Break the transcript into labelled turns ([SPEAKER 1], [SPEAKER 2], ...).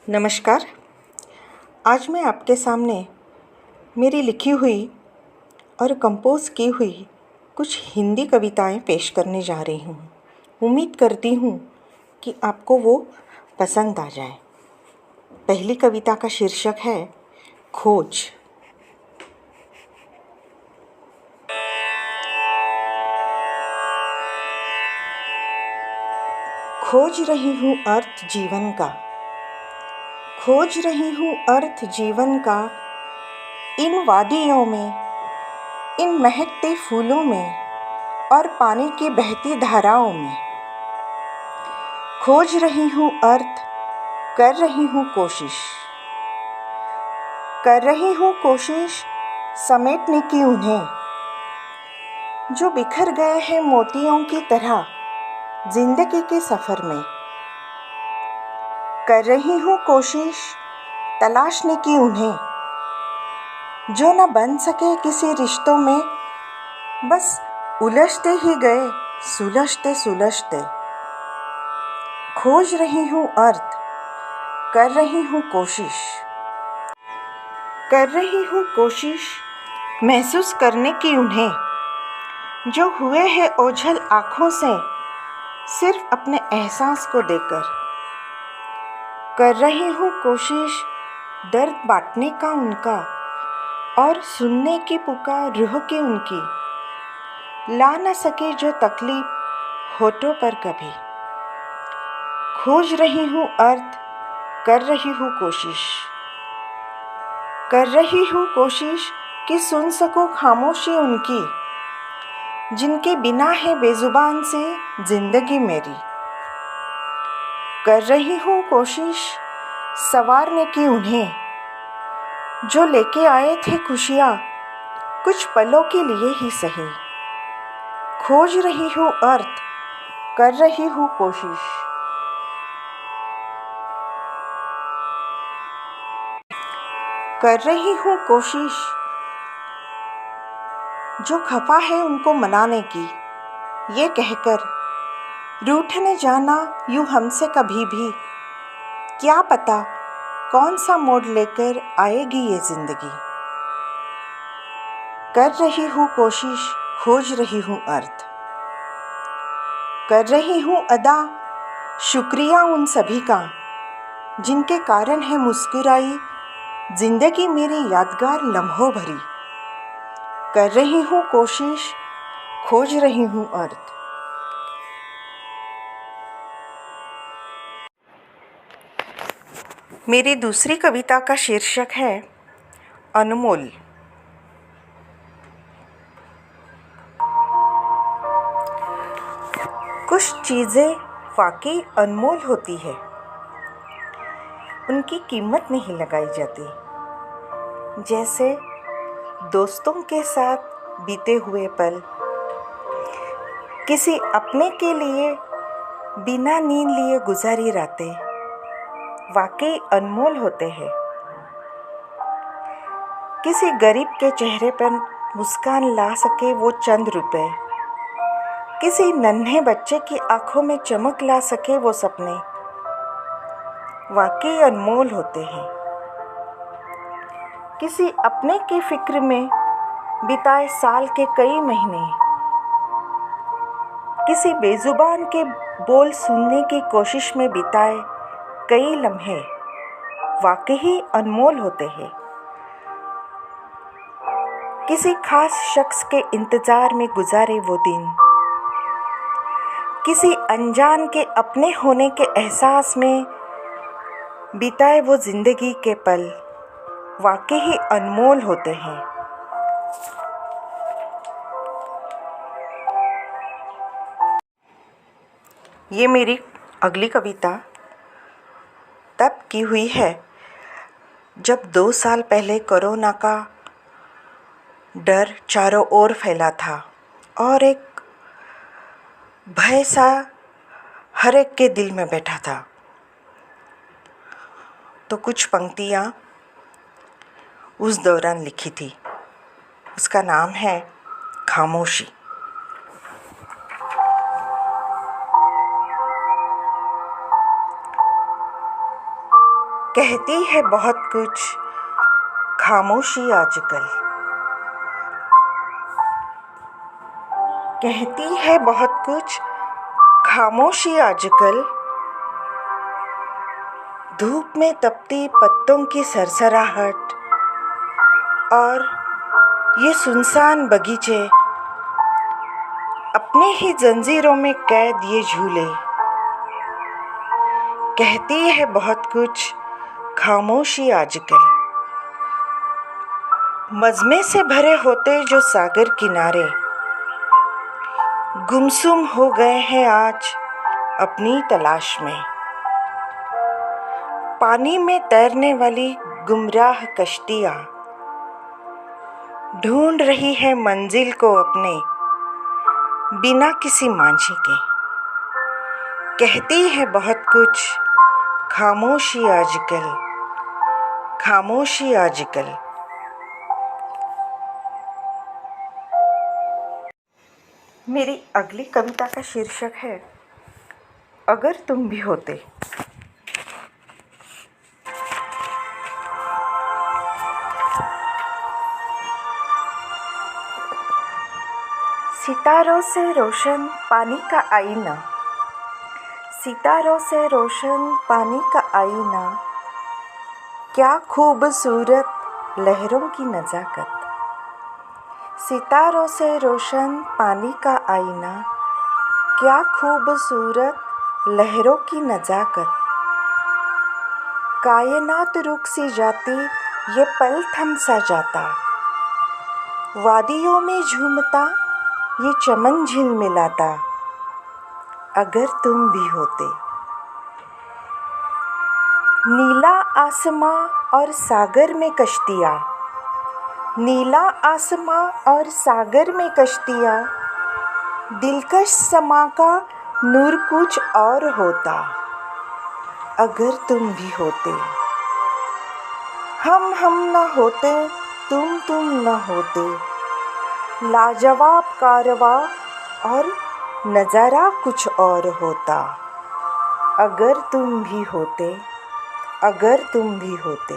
[SPEAKER 1] नमस्कार। आज मैं आपके सामने मेरी लिखी हुई और कंपोज़ की हुई कुछ हिंदी कविताएं पेश करने जा रही हूँ। उम्मीद करती हूँ कि आपको वो पसंद आ जाए। पहली कविता का शीर्षक है खोज। खोज रही हूँ अर्थ जीवन का, खोज रही हूँ अर्थ जीवन का, इन वादियों में, इन महकते फूलों में और पानी की बहती धाराओं में। खोज रही हूँ अर्थ, कर रही हूँ कोशिश, कर रही हूँ कोशिश समेटने की उन्हें, जो बिखर गए हैं मोतियों की तरह जिंदगी के सफ़र में। कर रही हूँ कोशिश तलाशने की उन्हें, जो न बन सके किसी रिश्तों में, बस उलझते ही गए सुलझते सुलझते। खोज रही हूँ अर्थ, कर रही हूँ कोशिश, कर रही हूँ कोशिश महसूस करने की उन्हें, जो हुए हैं ओझल आँखों से सिर्फ अपने एहसास को देकर। कर रही हूँ कोशिश दर्द बांटने का उनका और सुनने की पुकार रूह की उनकी, ला न सके जो तकलीफ होठों पर कभी। खोज रही हूँ अर्थ, कर रही हूँ कोशिश, कर रही हूँ कोशिश कि सुन सकूँ खामोशी उनकी, जिनके बिना है बेजुबान से जिंदगी मेरी। कर रही हूँ कोशिश संवारने की उन्हें, जो लेके आए थे खुशियाँ कुछ पलों के लिए ही सही। खोज रही हूँ अर्थ, कर रही हूँ कोशिश। कर रही हूँ कोशिश जो खफा है उनको मनाने की, ये कहकर रूठने जाना यूँ हमसे कभी भी, क्या पता कौन सा मोड़ लेकर आएगी ये ज़िंदगी। कर रही हूँ कोशिश, खोज रही हूँ अर्थ, कर रही हूँ अदा शुक्रिया उन सभी का, जिनके कारण है मुस्कुराई ज़िंदगी मेरी यादगार लम्हों भरी। कर रही हूँ कोशिश, खोज रही हूँ अर्थ। मेरी दूसरी कविता का शीर्षक है अनमोल। कुछ चीज़ें वाकई अनमोल होती है, उनकी कीमत नहीं लगाई जाती। जैसे दोस्तों के साथ बीते हुए पल, किसी अपने के लिए बिना नींद लिए गुजारी रातें वाकई अनमोल होते हैं। किसी गरीब के चेहरे पर मुस्कान ला सके वो चंद रुपए, किसी नन्हे बच्चे की आंखों में चमक ला सके वो सपने वाकई अनमोल होते हैं। किसी अपने की फिक्र में बिताए साल के कई महीने, किसी बेजुबान के बोल सुनने की कोशिश में बिताए कई लम्हे वाकई अनमोल होते हैं। किसी खास शख्स के इंतज़ार में गुजारे वो दिन, किसी अनजान के अपने होने के एहसास में बिताए वो ज़िंदगी के पल वाकई अनमोल होते हैं। ये मेरी अगली कविता तब की हुई है जब 2 साल पहले कोरोना का डर चारों ओर फैला था और एक भय सा हर एक के दिल में बैठा था। तो कुछ पंक्तियाँ उस दौरान लिखी थी। उसका नाम है खामोशी। कहती है बहुत कुछ खामोशी आजकल। कहती है बहुत कुछ खामोशी आजकल। धूप में तपती पत्तों की सरसराहट और ये सुनसान बगीचे, अपने ही जंजीरों में कैद ये झूले। कहती है बहुत कुछ खामोशी आजकल। मजमे से भरे होते जो सागर किनारे, गुमसुम हो गए हैं आज अपनी तलाश में। पानी में तैरने वाली गुमराह कश्तियाँ ढूंढ रही है मंजिल को अपने बिना किसी मांझी के। कहती है बहुत कुछ खामोशी आजकल, खामोशी आजकल। मेरी अगली कविता का शीर्षक है अगर तुम भी होते। सितारों से रोशन पानी का आईना, सितारों से रोशन पानी का आईना, क्या खूबसूरत लहरों की नज़ाकत। सितारों से रोशन पानी का आईना, क्या खूबसूरत लहरों की नज़ाकत। कायनात रुक सी जाती ये पल थम सा जाता, वादियों में झूमता ये चमन झिलमिलाता, अगर तुम भी होते। नीला आसमां और सागर में कश्तियाँ, नीला आसमां और सागर में कश्तियाँ, दिलकश समा का नूर कुछ और होता, अगर तुम भी होते। हम न होते, तुम न होते, लाजवाब कारवा और नज़ारा कुछ और होता, अगर तुम भी होते, अगर तुम भी होते।